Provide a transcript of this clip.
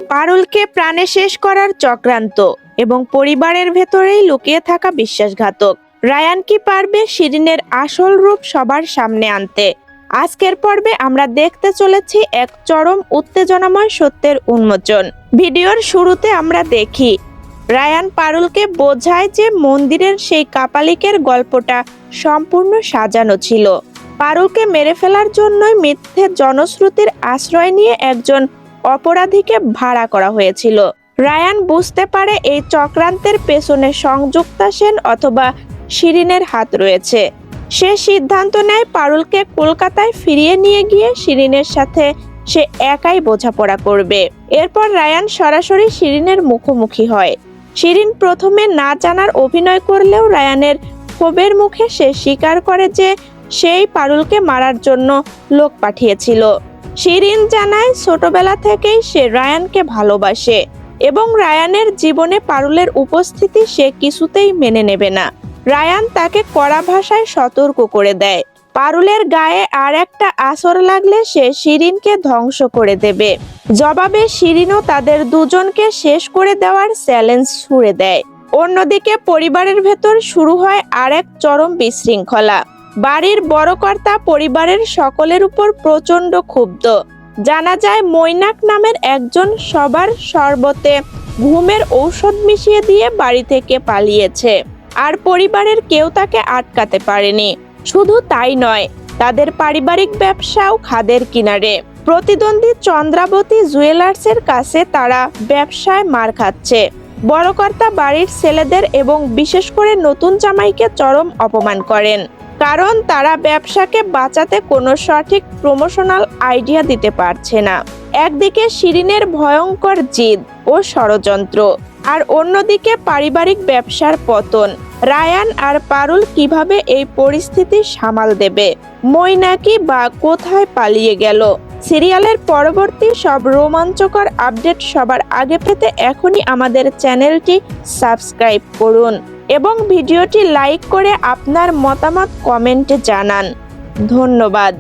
পারুলকে প্রাণে শেষ করার চক্রান্ত এবং পরিবারের ভেতরেই লুকিয়ে থাকা বিশ্বাসঘাতক। রায়ান কি পারবে শিরিনের আসল রূপ সবার সামনে আনতে? আজকের পর্বে আমরা দেখতে চলেছি এক চরম উত্তেজনাময় সত্যের উন্মোচন। ভিডিওর শুরুতে আমরা দেখি রায়ান পারুলকে বোঝায় যে মন্দিরের সেই কাপালিকের গল্পটা সম্পূর্ণ সাজানো ছিল। পারুলকে মেরে ফেলার জন্যই মিথ্যে জনশ্রুতির আশ্রয় নিয়ে একজন অপরাধীকে ভাড়া করা হয়েছিল। রায়ান বুঝতে পারে এই চক্রান্তের পেছনে সংযুক্তা সেন অথবা শিরিনের হাত রয়েছে। সে সিদ্ধান্ত নেয় পারুলকে কলকাতায় ফিরিয়ে নিয়ে গিয়ে শিরিনের সাথে সে একাই বোঝাপড়া করবে। এরপর রায়ান সরাসরি শিরিনের মুখোমুখি হয়। শিরিন প্রথমে না জানার অভিনয় করলেও রায়ানের ক্ষোভের মুখে সে স্বীকার করে যে সেই পারুলকে মারার জন্য লোক পাঠিয়েছিল। শিরিন জানায় ছোটবেলা থেকেই সে রায়ানকে ভালোবাসে এবং রায়ানের জীবনে পারুলের উপস্থিতি সে কিছুতেই মেনে নেবে না। রায়ান তাকে কড়া ভাষায় সতর্ক করে দেয়, পারুলের গায়ে আর একটা আঁচড় লাগলে সে শিরিনকে ধ্বংস করে দেবে। জবাবে শিরিনও তাদের দুজনকে শেষ করে দেওয়ার চ্যালেঞ্জ ছুড়ে দেয়। অন্যদিকে পরিবারের ভেতর শুরু হয় আরেক চরম বিশৃঙ্খলা। বাড়ির বড় কর্তা পরিবারের সকলের উপর প্রচন্ড ক্ষুব্ধ। জানা যায় মৈনাক নামের একজন সবার শরবতে ঘুমের ঔষধ মিশিয়ে দিয়ে বাড়ি থেকে পালিয়েছে, আর পরিবারের কেউ তাকে আটকাতে পারেনি। শুধু তাই নয়, তাদের পারিবারিক ব্যবসাও খাদের কিনারে। প্রতিদ্বন্দ্বী চন্দ্রাবতী জুয়েলার্সের কাছে তারা ব্যবসায় মার খাচ্ছে। বড় কর্তা বাড়ির ছেলেদের এবং বিশেষ করে নতুন জামাইকে চরম অপমান করেন, কারণ তারা ব্যবসাকে বাঁচাতে কোনো সঠিক প্রমোশনাল আইডিয়া দিতে পারছে না। একদিকে শিরিনের ভয়ঙ্কর জিদ ও ষড়যন্ত্র, আর অন্যদিকে পারিবারিক ব্যবসার পতন। রায়ান আর পারুল কিভাবে এই পরিস্থিতি সামাল দেবে? মৈনাকি বা কোথায় পালিয়ে গেল? সিরিয়ালের পরবর্তী সব রোমাঞ্চকর আপডেট সবার আগে পেতে এখনই আমাদের চ্যানেলটি সাবস্ক্রাইব করুন এবং ভিডিওটি লাইক করে আপনার মতামত কমেন্টে জানান। ধন্যবাদ।